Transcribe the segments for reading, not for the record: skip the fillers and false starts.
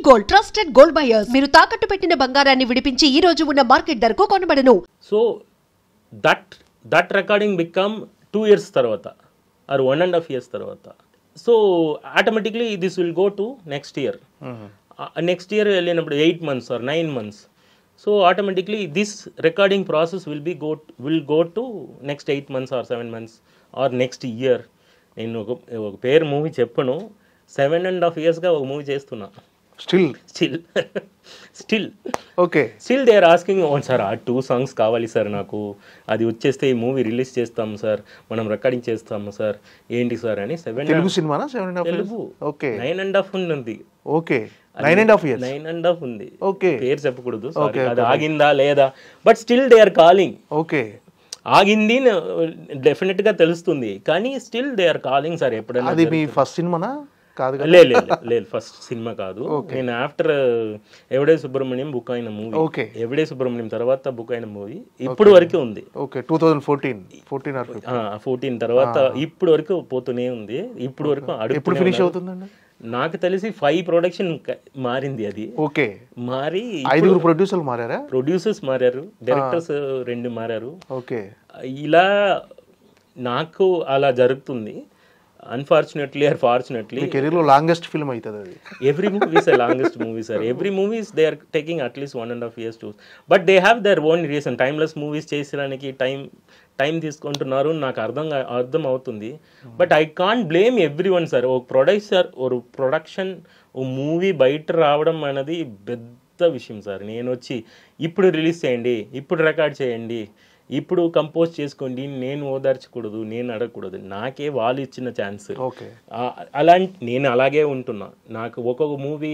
Gold trusted gold buyers. మీరు తాకట్టు పెట్టిన బంగారాన్ని విడిపించి ఈ రోజు ఉన్న మార్కెట్ ధరకు కొనబడను. So that recording become 2 years తర్వాత ఆర్ 1.5 years తర్వాత. So automatically this will go to next year. Next year వెళ్ళినప్పుడు 8 months or 9 months. So automatically this recording process will go to next 8 months or 7 months or next year. నేను ఒక పేరు movie చెప్పను, 7.5 yearsగా ఒక movie చేస్తున్నా. Still okay still they are asking sir ఆ 2 songs కావాలి sir, నాకు అది వచ్చేస్తే ఈ మూవీ రిలీజ్ చేస్తాము సార్, మనం రికార్డింగ్ చేస్తాము సార్, ఏంటి సార్ అని. తెలుగు సినిమానా? 7.5 తెలుగు. ఓకే 9.5 ఉంది. ఓకే 9.5 years 9.5 ఉంది. ఓకే పేరు చెప్పకూడదు, అది ఆగిందా లేదా, but still they are calling. Okay ఆగింది డెఫినెట్ గా తెలుస్తుంది, కానీ still they are calling sir. ఎప్పుడైనా అది మీ ఫస్ట్ సినిమానా? కాదు లేదు, ఫస్ట్ సినిమా కాదు. నేను ఆఫ్టర్ ఎవడే సుబ్రహ్మణ్యం బుక్ అయిన మూవీ. ఓకే ఎవడే సుబ్రహ్మణ్యం తర్వాత బుక్ అయిన మూవీ ఇప్పుడు వరకు ఉంది. ఓకే 2014 తర్వాత ఇప్పుడు వరకు పోతూనే ఉంది. ఇప్పుడు వరకు ఎప్పుడు ఫినిష్ అవుతుందండి? నాకు తెలిసి 5 ప్రొడక్షన్ మారింది అది. ఓకే మారి 5 ప్రొడ్యూసర్లు మారారా? ప్రొడ్యూసర్స్ మారారు, డైరెక్టర్స్ 2 మారారు. ఓకే ఇలా నాకు అలా జరుగుతుంది. Unfortunately or fortunately, me career లో లాంగెస్ట్ ఫిల్మ్ అవుతుంది అది. every movie is a longest movie sir. Every movies they are taking at least 1.5 years to, but they have their own reason. Timeless movies చేసడానికి time తీసుకుంటున్నారు, నాకు అర్థం అవుతుంది. But I can't blame every one sir. ఒక producer ఒక production ఓ movie బయట రావడం అనేది పెద్ద విషయం సార్. నేను వచ్చి ఇప్పుడు రిలీజ్ చేయండి, ఇప్పుడు రికార్డ్ చేయండి, ఇప్పుడు కంపోజ్ చేసుకోండి, నేను ఓదార్చకూడదు, నేను అడగకూడదు. నాకే వాళ్ళు ఇచ్చిన ఛాన్స్. నేను అలాగే ఉంటున్నా. నాకు ఒక్కొక్క మూవీ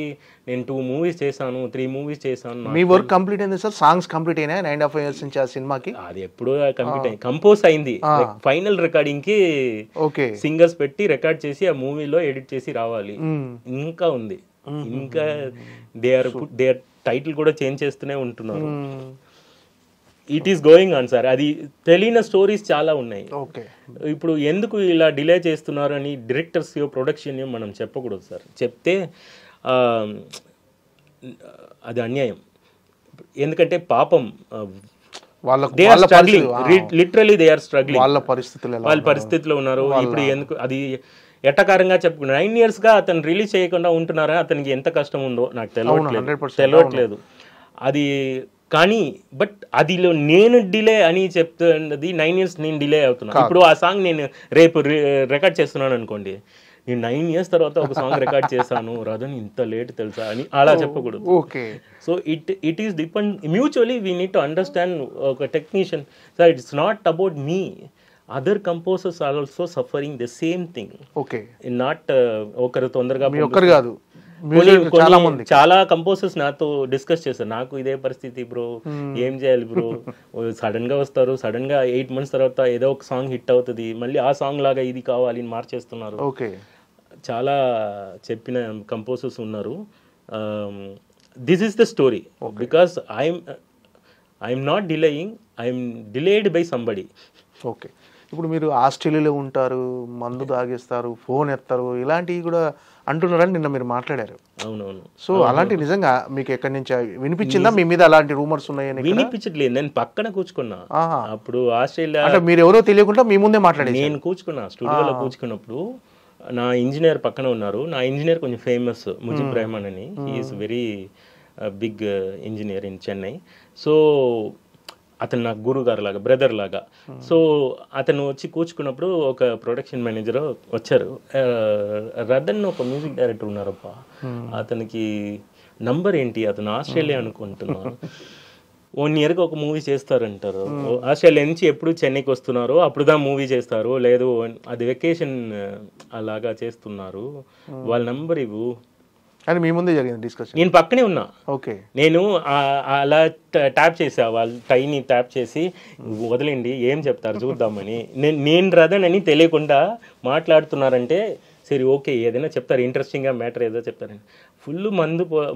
నేను 2 movies చేశాను, 3 movies చేశాను. మీ వర్క్ కంప్లీట్ అయింది సార్? సాంగ్స్ కంప్లీట్ అయినా 9.5 years నుంచి ఆ సినిమాకి? అది ఎప్పుడో కంప్లీట్ అయింది, కంపోజ్ అయింది. ఫైనల్ రికార్డింగ్ కి ఓకే సింగర్స్ పెట్టి రికార్డ్ చేసి ఆ మూవీలో ఎడిట్ చేసి రావాలి. ఇంకా ఉంది, ఇంకా దే ఆర్ టైటిల్ కూడా చేంజ్ చేస్తూనే ఉంటున్నారు. It is going on sir. అది తెలియని స్టోరీస్ చాలా ఉన్నాయి. ఇప్పుడు ఎందుకు ఇలా డిలే చేస్తున్నారు అని డైరెక్టర్స్ ప్రొడక్షన్ మనం చెప్పకూడదు సార్. చెప్తే అది అన్యాయం. ఎందుకంటే పాపం they are struggling, literally they are struggling. వాళ్ళ పరిస్థితిలో ఉన్నారు. ఇప్పుడు ఎందుకు అది ఎట్టకారంగా చెప్పుకున్నారు. 9 yearsగా అతను రిలీజ్ చేయకుండా ఉంటున్నారా, అతనికి ఎంత కష్టం ఉందో నాకు తెలియట్లేదు అది. కానీ బట్ అదిలో నేను డిలే అని చెప్తున్నది 9 years నేను డిలే అవుతున్నాను. ఇప్పుడు ఆ సాంగ్ నేను రేపు రికార్డ్ చేస్తున్నాను అనుకోండి, నేను 9 years తర్వాత ఒక సాంగ్ రికార్డ్ చేశాను, రాదని ఇంత లేట్ తెలుసా అని అలా చెప్పకూడదు. So it is depend mutually we need to understand. ఒక technician sir, it's not about me, other composers are also suffering the same thing. Not ఒకరు తొందరగా కాదు, చాలా కంపోజర్స్ నాతో డిస్కస్ చేస్తారు. నాకు ఇదే పరిస్థితి బ్రో, ఏం చేయాలి బ్రో, సడన్ గా వస్తారు, సడన్ గా 8 months తర్వాత ఏదో ఒక సాంగ్ హిట్ అవుతుంది, మళ్ళీ ఆ సాంగ్ లాగా ఇది కావాలి మార్చేస్తున్నారు. చాలా చెప్పిన కంపోజర్స్ ఉన్నారు. This is the story. Because I'm not delaying, I'm delayed by somebody. Okay, ఇప్పుడు మీరు ఆస్ట్రేలియాలో ఉంటారు, మందు తాగేస్తారు, ఫోన్ ఎత్తారు, ఇలాంటివి కూడా అంటున్నారని నిన్న మీరు మాట్లాడారు. అవునవును. సో అలాంటి నిజంగా మీకు ఎక్కడి నుంచి వినిపించిందా? మీ మీద అలాంటి రూమర్స్ ఉన్నాయని? వినిపించట్లేదు, నేను పక్కన కూర్చుకున్నా. అప్పుడు ఆస్ట్రేలియా అంటే మీరు ఎవరో తెలియకుండా మీ ముందే మాట్లాడారు? నేను కూర్చుకున్నా, స్టూడియోలో కూర్చుకున్నప్పుడు నా ఇంజనీర్ పక్కన ఉన్నారు. నా ఇంజనీర్ కొంచెం ఫేమస్, ముజిబ్ రెహమాన్ అని. He is very big engineer in Chennai. So అతను నాకు గురువు గారు లాగా, బ్రదర్ లాగా. సో అతను వచ్చి కూర్చుకున్నప్పుడు ఒక ప్రొడక్షన్ మేనేజర్ వచ్చారు. రదన్ ఒక మ్యూజిక్ డైరెక్టర్ ఉన్నారప్ప, అతనికి నంబర్ ఏంటి, అతను ఆస్ట్రేలియా అనుకుంటున్నాను, 1 yearకి ఒక మూవీ చేస్తారంటారు. ఆస్ట్రేలియా నుంచి ఎప్పుడు చెన్నైకి వస్తున్నారో అప్పుడుదా మూవీ చేస్తారు, లేదు అది వెకేషన్ అలాగా చేస్తున్నారు, వాళ్ళ నంబర్ ఇవ్వు అని మీ ముందే జరిగింది డిస్కషన్. నేను పక్కనే ఉన్నా. ఓకే, నేను అలా ట్యాప్ చేసా, వాళ్ళు టైని ట్యాప్ చేసి వదిలేండి ఏం చెప్తారు చూద్దామని. నేను రదనని తెలియకుండా మాట్లాడుతున్నారంటే సరే ఓకే ఏదైనా చెప్తారు, ఇంట్రెస్టింగ్గా మ్యాటర్ ఏదో చెప్తారండి. ఫుల్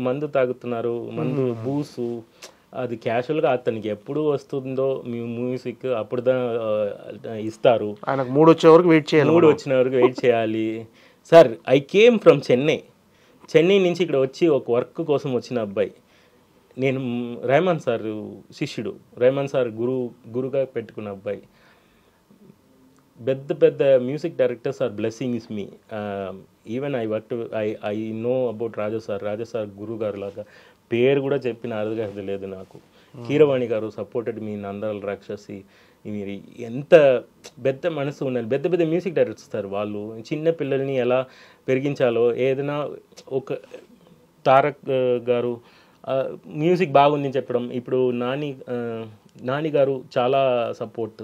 మందు తాగుతున్నారు, మందు బూసు. అది క్యాషువల్గా అతనికి ఎప్పుడు వస్తుందో మ్యూజిక్ అప్పుడుదా ఇస్తారు. ఆయనకు 3 వచ్చే వరకు వెయిట్ చేయాలి. 3 వచ్చిన వరకు వెయిట్ చేయాలి. Sir I came from Chennai Chennai నుంచి ఇక్కడ వచ్చి ఒక వర్క్ కోసం వచ్చిన అబ్బాయి. నేను రెహమాన్ సార్ శిష్యుడు, రెహమాన్ సార్ గురుగా పెట్టుకున్న అబ్బాయి. పెద్ద పెద్ద మ్యూజిక్ డైరెక్టర్స్ ఆర్ బ్లెస్సింగ్స్ మీ. Even I know about Raja sir గురువు గారు లాగా పేరు కూడా చెప్పిన అర్హత లేదు నాకు. కీరవాణి గారు సపోర్టెడ్ మీ, నందాల రాక్షసి. మీరు ఎంత పెద్ద మనసు ఉండాలి. పెద్ద పెద్ద మ్యూజిక్ డైరెక్టర్స్ సార్ వాళ్ళు. చిన్న పిల్లల్ని ఎలా పెరిగించాలో, ఏదైనా ఒక తారక్ గారు మ్యూజిక్ బాగుంది చెప్పడం. ఇప్పుడు నాని గారు చాలా సపోర్ట్.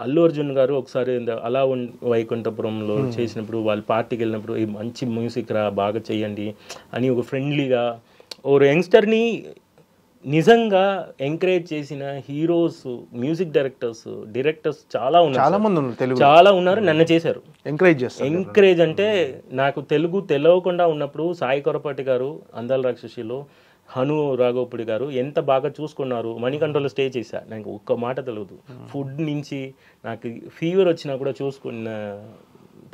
అల్లు అర్జున్ గారు ఒకసారి అలా వైకుంఠపురంలో చేసినప్పుడు, వాళ్ళు పార్టీకి వెళ్ళినప్పుడు ఈ మంచి మ్యూజిక్ రా బాగా చేయండి అని ఒక ఫ్రెండ్లీగా ఒక యంగ్స్టర్ని నిజంగా ఎంకరేజ్ చేసిన హీరోస్, మ్యూజిక్ డైరెక్టర్స్ చాలా ఉన్నారు. నన్ను చేశారు ఎంకరేజ్. అంటే నాకు తెలుగు తెలియకుండా ఉన్నప్పుడు సాయి కొరపాటి గారు అందాల రాక్షసిలో, హను రాఘవపుడి గారు ఎంత బాగా చూసుకున్నారు. మణికంఠలో స్టే చేశా, నాకు ఒక్క మాట తెలియదు. ఫుడ్ నుంచి నాకు ఫీవర్ వచ్చినా కూడా చూసుకున్న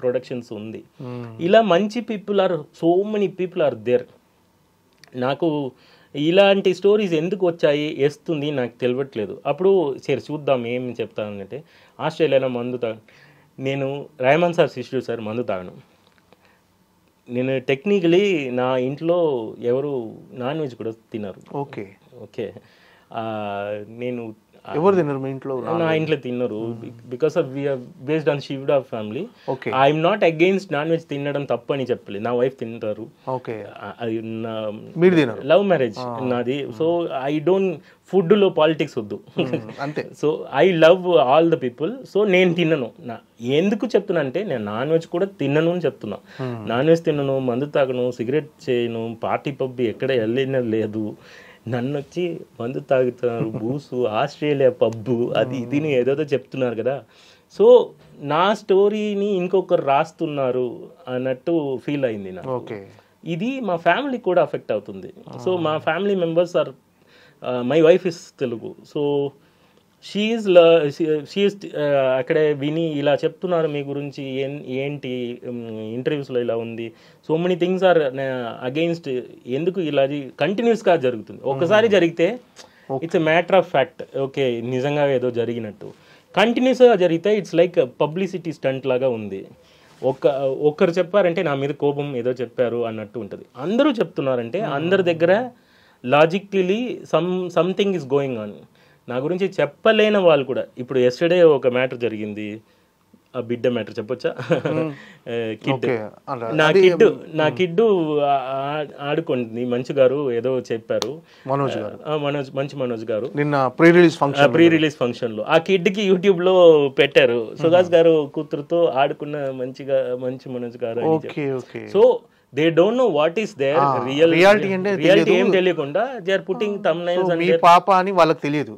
ప్రొడక్షన్స్ ఉంది. ఇలా మంచి people are, so many people are there. నాకు ఇలాంటి స్టోరీస్ ఎందుకు వచ్చాయి వేస్తుంది నాకు తెలియట్లేదు. అప్పుడు సరే చూద్దాం ఏం చెప్తానంటే, ఆస్ట్రేలియాలో మందు నేను రెహమాన్ సార్ శిష్యుడు సార్, మందు తాగను. నేను టెక్నికలీ నా ఇంట్లో ఎవరు నాన్ వెజ్ కూడా తినరు. ఓకే నేను ఎవరు తినరు మీ ఇంట్లో? నా ఇంట్లో తిన్నారు. Because of we are based on షివ్డా family. I'm not against non veg తినడం తప్పు అని చెప్పలేదు. నా వైఫ్ తింటారు. అది లవ్ మ్యారేజ్ నాది. సో ఐ డోంట్, ఫుడ్లో పాలిటిక్స్ వద్దు. So I love all the people. So నేను తిన్నను. ఎందుకు చెప్తున్నా అంటే, నేను నాన్ వెజ్ కూడా తిన్నను అని చెప్తున్నా. నాన్ వెజ్ తిన్నను, మందు తాగను, సిగరెట్ చేయను, పార్టీ పబ్ ఎక్కడ వెళ్ళిన లేదు. నన్ను వచ్చి మందు తాగుతున్నారు, బూసు, ఆస్ట్రేలియా పబ్బు, అది ఇది ఏదో చెప్తున్నారు కదా. సో నా స్టోరీని ఇంకొకరు రాస్తున్నారు అన్నట్టు ఫీల్ అయింది నాకు. ఇది మా ఫ్యామిలీ కూడా అఫెక్ట్ అవుతుంది. సో మా family members are, my wife is Telugu. So she is అక్కడే విని ఇలా చెప్తున్నారు మీ గురించి, ఏంటి ఇంటర్వ్యూస్లో ఇలా ఉంది, so many things are against. ఎందుకు ఇలా కంటిన్యూస్గా జరుగుతుంది? ఒకసారి జరిగితే it's a matter of fact, okay నిజంగా ఏదో జరిగినట్టు. కంటిన్యూస్గా జరిగితే ఇట్స్ లైక్ పబ్లిసిటీ స్టంట్ లాగా ఉంది. ఒక్కరు చెప్పారంటే నా మీద కోపం ఏదో చెప్పారు అన్నట్టు ఉంటుంది. అందరూ చెప్తున్నారంటే అందరి దగ్గర logically something is going on. నా గురించి చెప్పలేని వాళ్ళు కూడా. ఇప్పుడు ఎస్టర్డే ఒక మ్యాటర్ జరిగింది, ఆ బిడ్డ మ్యాటర్ చెప్పొచ్చా? నా కిడ్డు ఆడుకుంటుంది. మంచు గారు ఏదో చెప్పారు, మనోజ్ గారు నిన్న ప్రీ రిలీజ్ ఫంక్షన్ లో ఆ కిడ్కి యూట్యూబ్ లో పెట్టారు, సుహాస్ గారు కూతురుతో ఆడుకున్న మంచి మనోజ్ గారు. So they don't know what is their reality ఏం తెలియకుండా దే ఆర్ పుట్టింగ్ thumbnails మీ పాప అని వాళ్ళకి తెలియదు.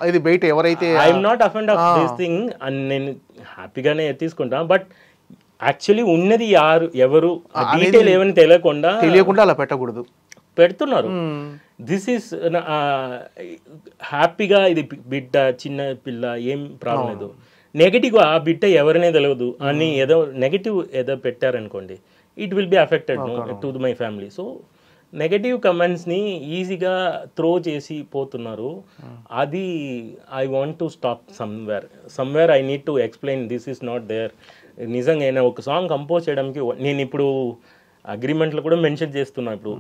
ఇది బయట ఎవరైతే I'm not offend of this thing అని నేను హ్యాపీగానే తీసుకుంటా. బట్ యాక్చువల్లీ ఉన్నది ఎవరు డీటెయిల్ ఏమని తెలియకుండా అలా పెట్టకూడదు, పెడుతున్నారు. దిస్ ఈస్ హ్యాపీగా ఇది బిడ్డ, చిన్న పిల్ల, ఏం ప్రాబ్లం లేదు. నెగిటివ్ ఆ బిడ్డ ఎవరినే తెలియదు అని ఏదో నెగిటివ్ ఏదో పెట్టారనుకోండి, it will be affected to my family. So negative కమెంట్స్ని ఈజీగా త్రో చేసి పోతున్నారు. అది I want to stop somewhere I need to explain this is not there. నిజంగా అయినా ఒక సాంగ్ కంపోజ్ చేయడానికి నేను ఇప్పుడు అగ్రిమెంట్లో కూడా మెన్షన్ చేస్తున్నా. ఇప్పుడు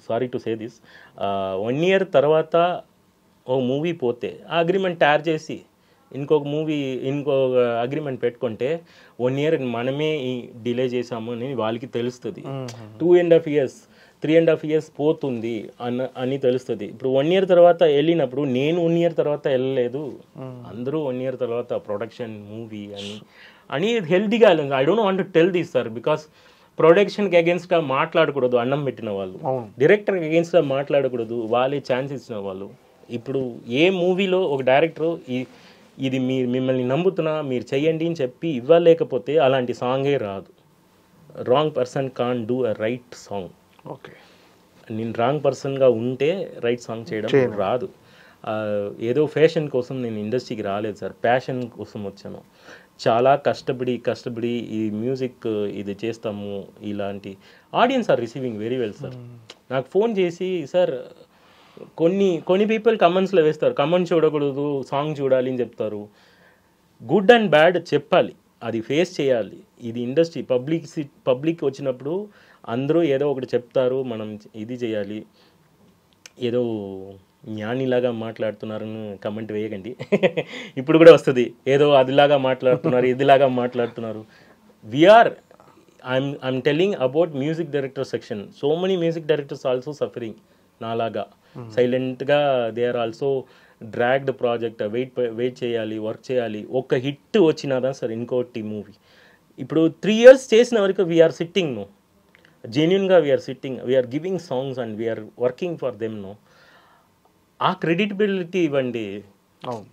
sorry to say this, 1 year తర్వాత ఓ మూవీ పోతే ఆ అగ్రిమెంట్ తయారు చేసి ఇంకో అగ్రిమెంట్ పెట్టుకుంటే 1 year మనమే డిలే చేసాము అని వాళ్ళకి తెలుస్తుంది. 2.5 years 3.5 years పోతుంది అని తెలుస్తుంది. ఇప్పుడు 1 year తర్వాత వెళ్ళినప్పుడు నేను 1 year తర్వాత వెళ్ళలేదు, అందరూ 1 year తర్వాత ప్రొడక్షన్ మూవీ అని హెల్తీగా వెళ్ళింది. I don't want to tell this sir, because ప్రొడక్షన్కి అగేన్స్ట్గా మాట్లాడకూడదు. అన్నం పెట్టిన వాళ్ళు, డైరెక్టర్కి అగేన్స్ట్గా మాట్లాడకూడదు, వాళ్ళే ఛాన్స్ ఇచ్చిన వాళ్ళు. ఇప్పుడు ఏ మూవీలో ఒక డైరెక్టర్ ఇది మిమ్మల్ని నమ్ముతున్నా మీరు చెయ్యండి అని చెప్పి ఇవ్వలేకపోతే అలాంటి సాంగే రాదు. Wrong person can do a right song. నేను రాంగ్ పర్సన్గా ఉంటే రైట్ సాంగ్ చేయడం రాదు. ఏదో ఫ్యాషన్ కోసం నేను ఇండస్ట్రీకి రాలేదు సార్, ప్యాషన్ కోసం వచ్చాను. చాలా కష్టపడి ఈ మ్యూజిక్ ఇది చేస్తాము, ఇలాంటి audiences are receiving very well sir. నాకు ఫోన్ చేసి సార్ కొన్ని పీపుల్ కమెంట్స్లో వేస్తారు, కమెంట్ చూడకూడదు సాంగ్ చూడాలి అని చెప్తారు. గుడ్ అండ్ బ్యాడ్ చెప్పాలి, అది ఫేస్ చేయాలి. ఇది ఇండస్ట్రీ, పబ్లిక్ వచ్చినప్పుడు అందరూ ఏదో ఒకటి చెప్తారు, మనం ఇది చేయాలి. ఏదో జ్ఞానిలాగా మాట్లాడుతున్నారని కమెంట్ వేయకండి. ఇప్పుడు కూడా వస్తుంది, ఏదో అదిలాగా మాట్లాడుతున్నారు, ఇదిలాగా మాట్లాడుతున్నారు. I'm telling about music director section. So many music directors also suffering నాలాగా. సైలెంట్గా they are also dragged project, wait చేయాలి, వర్క్ చేయాలి. ఒక హిట్ వచ్చినాదా సార్ ఇంకోటి మూవీ. ఇప్పుడు 3 years చేసిన వరకు వీఆర్ సిట్టింగ్ నో, జెన్యున్గా we're sitting, we're giving songs and we're working for them no. ఆ క్రెడిటబిలిటీ ఇవ్వండి. అవును.